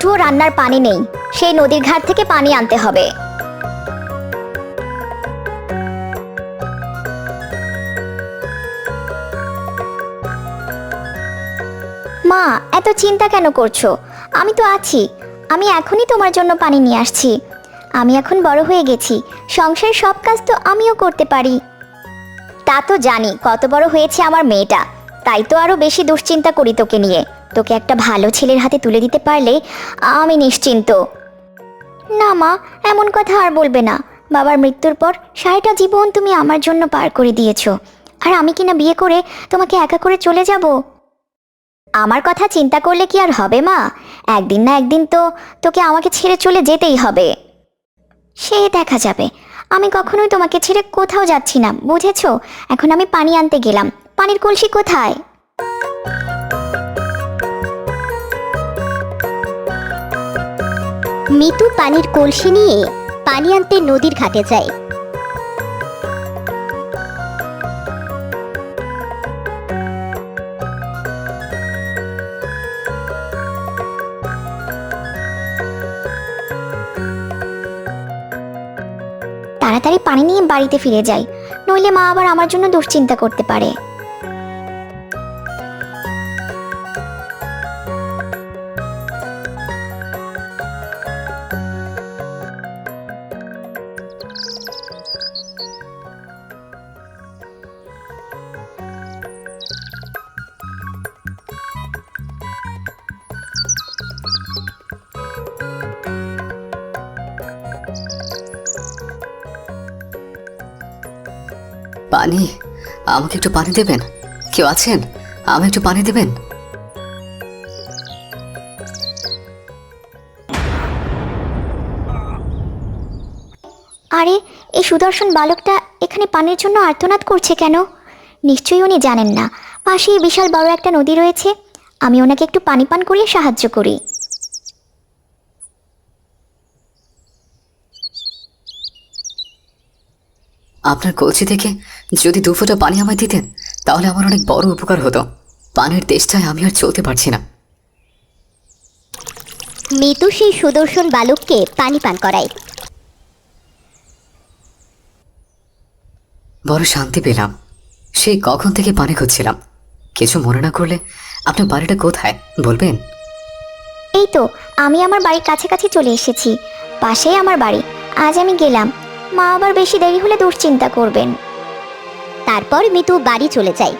একটুও রান্নার পানি নেই, সেই নদীর ঘাট থেকে পানি আনতে হবে। মা, এত চিন্তা কেন করছো? আমি তো আছি, আমি এখনই তোমার জন্য পানি নিয়ে আসছি। আমি এখন বড় হয়ে গেছি, সংসারের সব কাজ তো আমিও করতে পারি। তা তো জানি, কত বড় হয়েছে আমার মেয়েটা, তাই তো আরো বেশি দুশ্চিন্তা করি তোকে নিয়ে। তোকে একটা ভালো ছেলের হাতে তুলে দিতে পারলে আমি নিশ্চিন্ত। না মা, এমন কথা আর বলবে না। বাবার মৃত্যুর পর সারাটা জীবন তুমি আমার জন্য পার করে দিয়েছো, আর আমি কিনা বিয়ে করে তোমাকে একা করে চলে যাব? আমার কথা চিন্তা করলে কি আর হবে মা? একদিন না একদিন তো তোকে আমাকে ছেড়ে চলে যেতেই হবে। সে দেখা যাবে, আমি কখনোই তোমাকে ছেড়ে কোথাও যাচ্ছি না, বুঝেছো? এখন আমি পানি আনতে গেলাম, পানির কলসি কোথায়? মিতু পানির কলসি নিয়ে পানি আনতে নদীর ঘাটে যায়। তাড়াতাড়ি পানি নিয়ে বাড়িতে ফিরে যাই, নইলে মা আবার আমার জন্য দুশ্চিন্তা করতে পারে। পানি, আমাকে একটু পানি দেবেন? কেউ আছেন? আমাকে একটু পানি দেবেন? আরে, এই সুদর্শন বালকটা এখানে পানির জন্য আর্তনাদ করছে কেন? নিশ্চয়ই উনি জানেন না পাশেই বিশাল বড় একটা নদী রয়েছে। আমি ওনাকে একটু পানি পান করিয়ে সাহায্য করি। আপনার কলসি থেকে যদি 2 ফোঁটা পানি আমায় দিতেন, তাহলে আমার অনেক বড় উপকার হতো। পানির তেষ্টায় আমি আর চলতে পারছি না। মিতু সেই সুদর্শন বালককে পানি পান করায়। বড় শান্তি পেলাম। সেই কখন থেকে পানি খুঁজছিলাম। কিছু মনে না করলে আপনার বাড়িটা কোথায় বলবেন? এই তো, আমি আমার বাড়ির কাছাকাছি চলে এসেছি, পাশেই আমার বাড়ি। আজ আমি গেলাম, মা আবার বেশি দেরি হলে দুশ্চিন্তা করবেন। তারপর মিতু বাড়ি চলে যায়।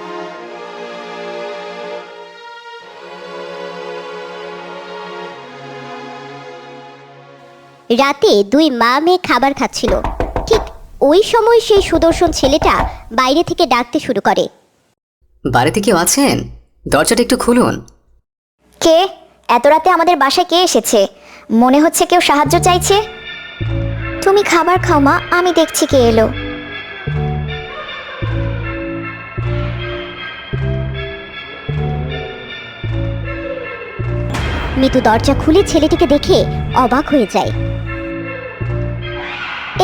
রাতে 2 মা মেয়ে খাবার খাচ্ছিল। ঠিক ওই সময় সেই সুদর্শন ছেলেটা বাইরে থেকে ডাকতে শুরু করে। বাড়িতে কেউ আছেন? দরজাটা একটু খুলুন। কে? এত রাতে আমাদের বাসায় কে এসেছে? মনে হচ্ছে কেউ সাহায্য চাইছে। তুমি খাবার খাও মা, আমি দেখছি কে এলো। মিতু দরজা খুলে ছেলেটিকে দেখে অবাক হয়ে যায়।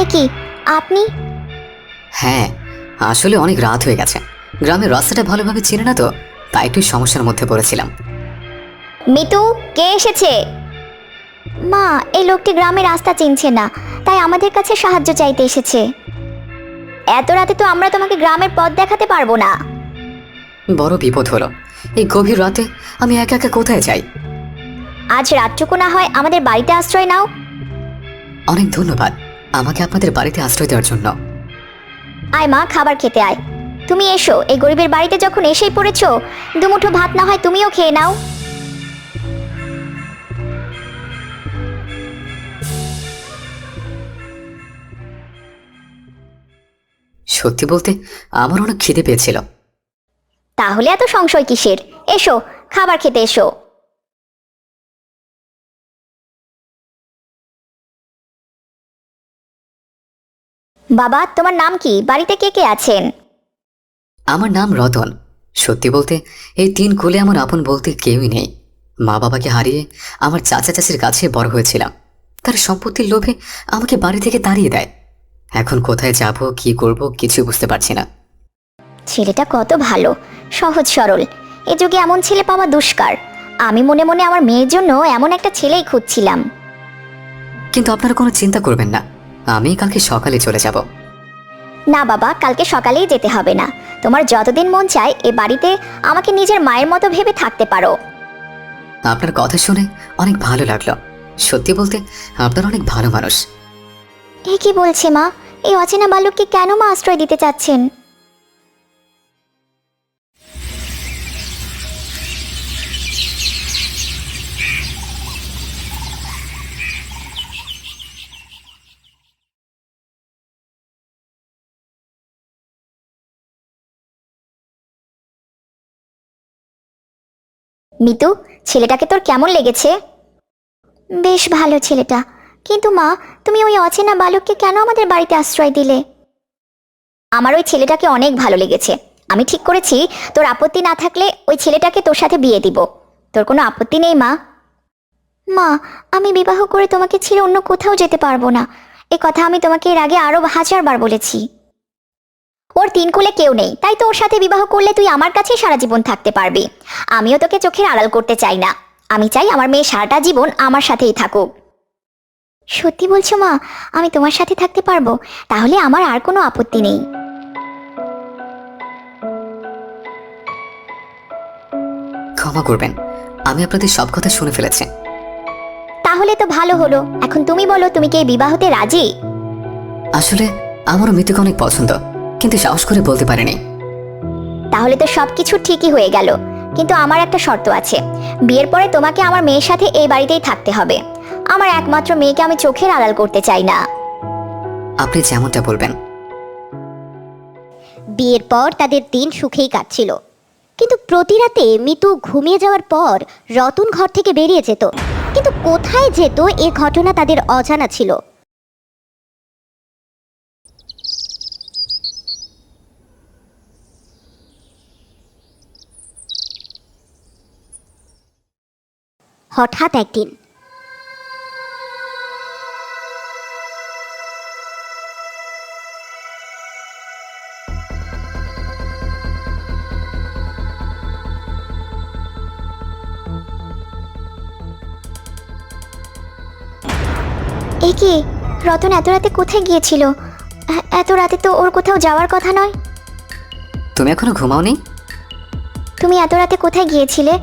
এ কি, আপনি? হ্যাঁ, আসলে অনেক রাত হয়ে গেছে। গ্রামের রাস্তাটা ভালোভাবে চিনে না তো, তাই একটু সমস্যার মধ্যে পড়েছিলাম। মিতু, কে এসেছে? মা, এই লোকটি গ্রামের রাস্তা চিনছে না, তাই আমাদের কাছে সাহায্য চাইতে এসেছে। এত রাতে তো আমরা তোমাকে গ্রামের পথ দেখাতে পারবো না। বড় বিপদ হলো। এই গভীর রাতে আমি একা একা কোথায় যাই? আজ রাতটুকু না হয় আমাদের বাড়িতে আশ্রয় নাও। অনেক ধন্যবাদ আমাকে আপনাদের বাড়িতে আশ্রয় দেওয়ার জন্য। আয় মা, খাবার খেতে আয়। তুমি এসো, এই গরিবের বাড়িতে যখন এসেই পড়েছো, দুমুঠো ভাত না হয় তুমিও খেয়ে নাও। সত্যি বলতে আমার অনেক খিদে পেয়েছিল। তাহলে এত সংশয় কিসের? এসো, খাবার খেতে এসো। বাবা, তোমার নাম কি? বাড়িতে কে কে আছেন? আমার নাম রতন। সত্যি বলতে এই 3 কুলে আমার আপন বলতে কেউই নেই। মা বাবাকে হারিয়ে আমার চাচা চাচির কাছে বড় হয়েছিলাম। তার সম্পত্তির লোভে আমাকে বাড়ি থেকে তাড়িয়ে দেয়। এখন কোথায় যাব, কি করব কিছু বুঝতে পারছি না। ছেলেটা কত ভালো, সহজ সরল। এ যুগে এমন ছেলে পাওয়া দুষ্কার। আমি মনে মনে আমার মেয়ের জন্য এমন একটা ছেলেই খুঁজছিলাম। কিন্তু আপনারা কোনো চিন্তা করবেন না, আমি কালকে সকালে চলে যাব। না বাবা, কালকে সকালেই যেতে হবে না। তোমার যতদিন মন চায় এ বাড়িতে আমাকে নিজের মায়ের মতো ভেবে থাকতে পারো। আপনার কথা শুনে অনেক ভালো লাগলো। সত্যি বলতে আপনার অনেক ভালো মানুষ। এ কি বলছে মা? এই অচেনা বালককে কেন মা আশ্রয় দিতে চাচ্ছেন? মিতু, ছেলেটাকে তোর কেমন লেগেছে? বেশ ভালো ছেলেটা, কিন্তু মা তুমি ওই অচেনা বালককে কেন আমাদের বাড়িতে আশ্রয় দিলে? আমার ওই ছেলেটাকে অনেক ভালো লেগেছে। আমি ঠিক করেছি তোর আপত্তি না থাকলে ওই ছেলেটাকে তোর সাথে বিয়ে দিব। তোর কোনো আপত্তি নেই মা? মা, আমি বিবাহ করে তোমাকে ছেড়ে অন্য কোথাও যেতে পারবো না। এ কথা আমি তোমাকে এর আগে আরো 1000বার বলেছি। ওর 3 কুলে কেউ নেই, তাই তো ওর সাথে বিবাহ করলে তুই আমার কাছেই সারা জীবন থাকতে পারবি। আমিও তোকে চোখের আড়াল করতে চাই না। আমি চাই আমার মেয়ে সারাটা জীবন আমার সাথেই থাকুক। সত্যি বলছো মা? আমি তোমার সাথে থাকতে পারবো? তাহলে আমার আর কোনো আপত্তি নেই। ক্ষমা করবেন, আমি আপনাদের সব কথা শুনে ফেলেছি। তাহলে তো ভালো হলো। এখন তুমি বলো, তুমি কি এই বিবাহতে রাজি? আসলে আমারও মিতুকে অনেক পছন্দ, কিন্তু সাহস করে বলতে পারিনি। তাহলে তো সবকিছু ঠিকই হয়ে গেল। কিন্তু আমার একটা শর্ত আছে। বিয়ের পরে তোমাকে আমার মেয়ের সাথে এই বাড়িতেই থাকতে হবে। আমার একমাত্র মেয়েকে আমি চোখের আড়াল করতে চাই না। আপনি যেমনটা বলবেন। বিয়ের পর তাদের দিন সুখেই কাটছিল, কিন্তু প্রতি রাতে মিতু ঘুমিয়ে যাওয়ার পর রতন ঘর থেকে বেরিয়ে যেত, কিন্তু কোথায় যেত এ ঘটনা তাদের অজানা ছিল। হঠাৎ একদিন এ কি, রতন এত রাতে কোথায় গিয়েছিল? এত রাতে তো ওর কোথাও যাওয়ার কথা নয়। তুমি এখনো ঘুমাওনি? তুমি এত রাতে কোথায় গিয়েছিলে?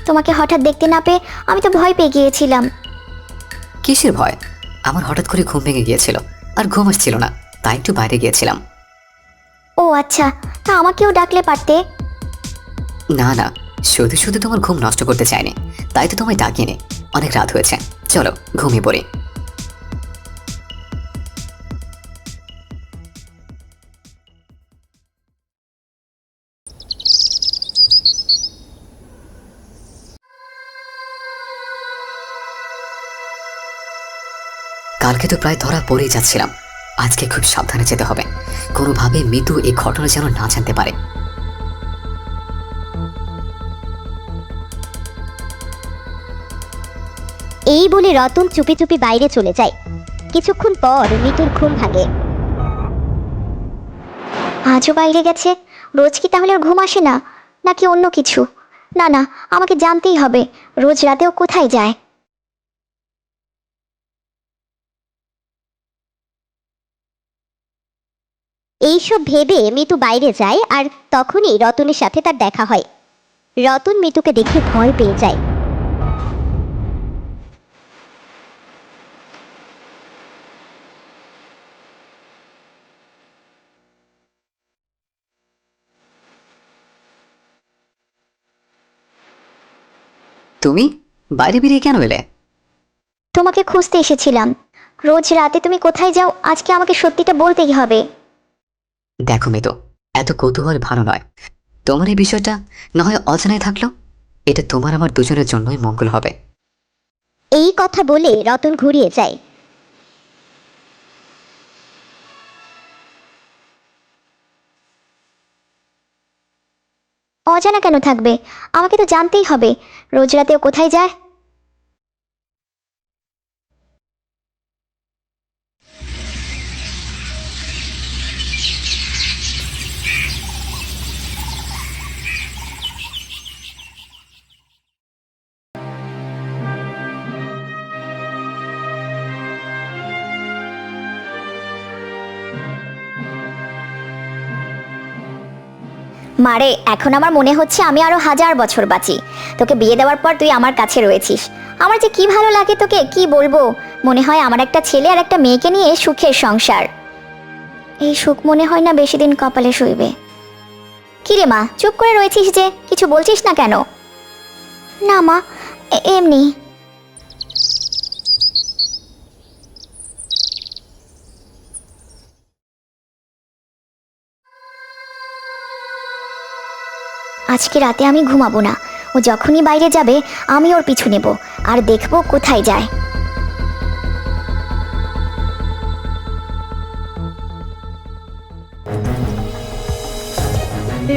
তোমাকে হঠাৎ দেখতে না পেয়ে আমি তো ভয় পেয়ে গিয়েছিলাম। কিসের ভয়? আমার হঠাৎ করে ঘুম ভেঙে গিয়েছিল, আর ঘুম আসছিল না, তাই একটু বাইরে গিয়েছিলাম। ও আচ্ছা, তা আমাকেও ডাকলে পারতে। না না, শুধু শুধু তোমার ঘুম নষ্ট করতে চাইনি, তাই তো তোমায় ডাকিনি। অনেক রাত হয়েছে, চলো ঘুমিয়ে পড়ি। কালকে তো প্রায় ধরা পড়েই যাচ্ছিলাম। আজকে খুব সাবধানে যেতে হবে, কোনোভাবে মিতু এই ঘটনা যেন না জানতে পারে। এই বলে রতন চুপি চুপি বাইরে চলে যায়। কিছুক্ষণ পর মিতুর ঘুম ভাঙে। আজও বাইরে গেছে। রোজ কি তাহলে ওর ঘুম আসে না, নাকি অন্য কিছু? না না, আমাকে জানতেই হবে রোজ রাতে ও কোথায় যায়। এইসব ভেবে মিতু বাইরে যায়, আর তখনই রতনের সাথে তার দেখা হয়। রতন মিতুকে দেখে ভয় পেয়ে যায়। তুমি বাইরে বেরিয়ে কেন এলে? তোমাকে খুঁজতে এসেছিলাম। রোজ রাতে তুমি কোথায় যাও আজকে আমাকে সত্যিটা বলতেই হবে। দেখো মিতু, এত কৌতূহল ভালো নয়। তোমার এই বিষয়টা না হয় অজানায় থাকলো, এটা তোমার আমার দুজনের জন্যই মঙ্গল হবে। এই কথা বলে রতন ঘুরিয়ে যায়। অজানা কেন থাকবে? আমাকে তো জানতেই হবে রোজ রাতে ও কোথায় যায়। মারে, এখন আমার মনে হচ্ছে আমি আরো 1000 বছর বাঁচি। তোকে বিয়ে দেওয়ার পর তুই আমার কাছে রয়েছিস। আমার যে কি ভালো লাগে তোকে কি বলবো। মনে হয় আমার একটা ছেলে আর একটা মেয়েকে নিয়ে সুখের সংসার। এই সুখ মনে হয় না বেশি দিন কপালে শুইবে। কিরে মা, চুপ করে রয়েছিস যে, কিছু বলছিস না কেন? না মা, এমনি। আজকে রাতে আমি ঘুমাবো না। ও যখনই বাইরে যাবে আমি ওর পিছু নেব আর দেখবো কোথায় যায়।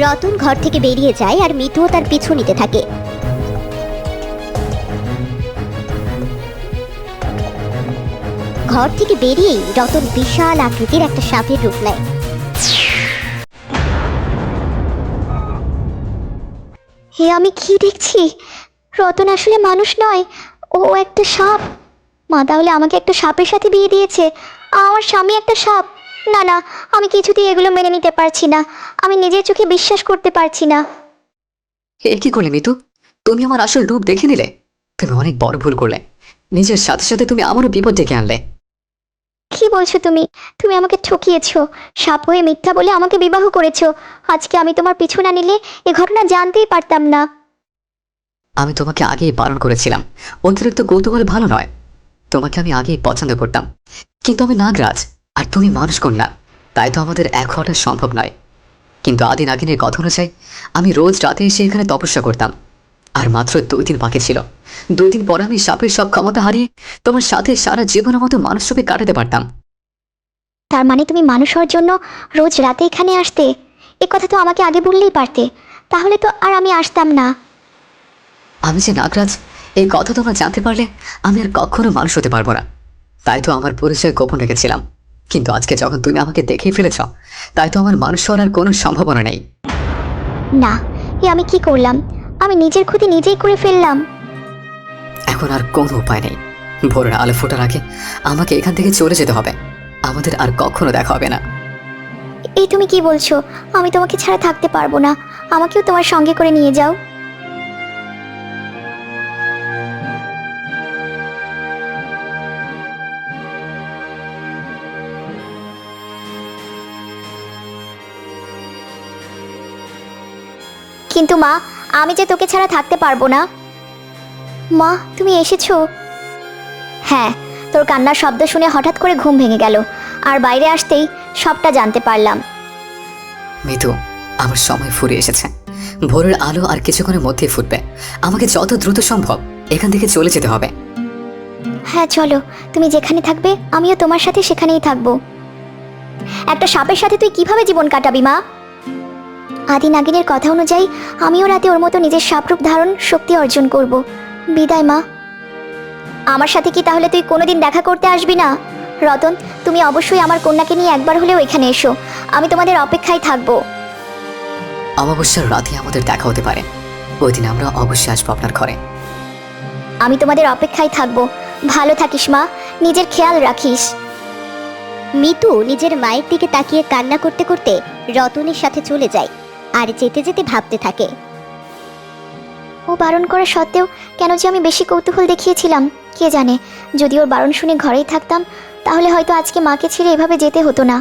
রতন ঘর থেকে বেরিয়ে যায় আর মিতুও তার পিছু নিতে থাকে। ঘর থেকে বেরিয়েই রতন বিশাল আকৃতির একটা সাপের রূপ নেয়। হে, আমি কি দেখছি? রতন আসলে মানুষ নয়, ও একটা সাপ। মা তাহলে আমাকে একটা সাপের সাথে বিয়ে দিয়েছে। আমার স্বামী একটা সাপ। না না, আমি কিছুতেই এগুলো মেনে নিতে পারছি না। আমি নিজের চোখে বিশ্বাস করতে পারছি না। এ কি করলে মিতু? তুমি আমার আসল রূপ দেখে নিলে। তুমি অনেক বড় ভুল করলে। নিজের সাথে সাথে তুমি আমারও বিপদ ডেকে আনলে। কি বলছো তুমি? তুমি আমাকে ঠকিয়েছো। সাপ হয়ে মিথ্যা বলে আমাকে বিবাহ করেছো। আজকে আমি তোমার পিছু না নিলে এ ঘটনা জানতেই পারতাম না। আমি তোমাকে আগেই বারণ করেছিলাম, অতিরিক্ত কৌতূহল ভালো নয়। তোমাকে আমি আগেই পছন্দ করতাম, কিন্তু আমি নাগরাজ আর তুমি মানুষ কন্যা, তাই তো আমাদের এক হওয়াটা সম্ভব নয়। কিন্তু আদি নাগিনের কথা অনুযায়ী আমি রোজ রাতে এসে এখানে তপস্যা করতাম। আর মাত্র 2 দিন বাকি ছিল। 2 দিন পর আমি সাপের সব ক্ষমতা হারিয়ে তোমার সাথে সারা জীবনের মতো মানুষরূপে কাটাতে পারতাম। তার মানে তুমি মানুষ হওয়ার জন্য রোজ রাতে এখানে আসতে? এ কথা তো আমাকে আগে বললেই পারতে, তাহলে তো আর আমি আসতাম না। আমি যে নাগরাজ এই কথা তোমরা জানতে পারলে আমি আর কখনো মানুষ হতে পারবো না। তাই তো আমার পরিচয় গোপন রেখেছিলাম। কিন্তু আজকে যখন তুমি আমাকে দেখেই ফেলেছ, তাই তো আমার মানুষ হওয়ার আর কোনো সম্ভাবনা নেই। না, এ আমি কি করলাম? আমি নিজের ক্ষতি নিজেই করে ফেললাম। এখন আর কোনো উপায় নেই। ভোরের আলো ফোটার আগে আমাকে এখান থেকে চলে যেতে হবে। আমাদের আর কখনো দেখা হবে না। এই তুমি কি বলছো? আমি তোমাকে ছাড়া থাকতে পারবো না। আমাকেও তোমার সঙ্গে করে নিয়ে যাও। কিন্তু মা, আমি যে তোকে ছাড়া থাকতে পারবো না। মা, তুমি এসেছো? হ্যাঁ, তোর কান্নার শব্দ শুনে হঠাৎ করে ঘুম ভেঙে গেল, আর বাইরে আসতেই সবটা জানতে পারলাম। মিতু, আমার সময় ফুরিয়ে এসেছে। ভোরের আলো আর কিছুক্ষণের মধ্যেই ফুটবে। আমাকে যত দ্রুত সম্ভব এখান থেকে চলে যেতে হবে। হ্যাঁ চলো, তুমি যেখানে থাকবে আমিও তোমার সাথে সেখানেই থাকবো। একটা সাপের সাথে তুই কিভাবে জীবন কাটাবি মা? আদি নাগিনের কথা অনুযায়ী আমিও রাতে ওর মতো নিজের সাপরূপ ধারণ শক্তি অর্জন করব। বিদায় মা। আমার সাথে কি তাহলে তুই কোনোদিন দেখা করতে আসবি না? রতন, তুমি অবশ্যই আমার কন্যাকে নিয়ে একবার হলেও এখানে এসো। আমি তোমাদের অপেক্ষায় থাকবো। অমাবস্যার রাতে আমাদের দেখা হতে পারে। ওই দিন আমরা অবশ্যই আসবো আপনার ঘরে। আমি তোমাদের অপেক্ষায় থাকবো। ভালো থাকিস মা, নিজের খেয়াল রাখিস। মিতু নিজের মায়ের দিকে তাকিয়ে কান্না করতে করতে রতনের সাথে চলে যায় আর যেতে যেতে ভাবতে থাকে। ও বারণ করা সত্ত্বেও কেন যে আমি বেশি কৌতূহল দেখিয়েছিলাম কে জানে। যদি ওর বারণ শুনে ঘরেই থাকতাম তাহলে হয়তো আজকে মাকে ছেড়ে এভাবে যেতে হতো না।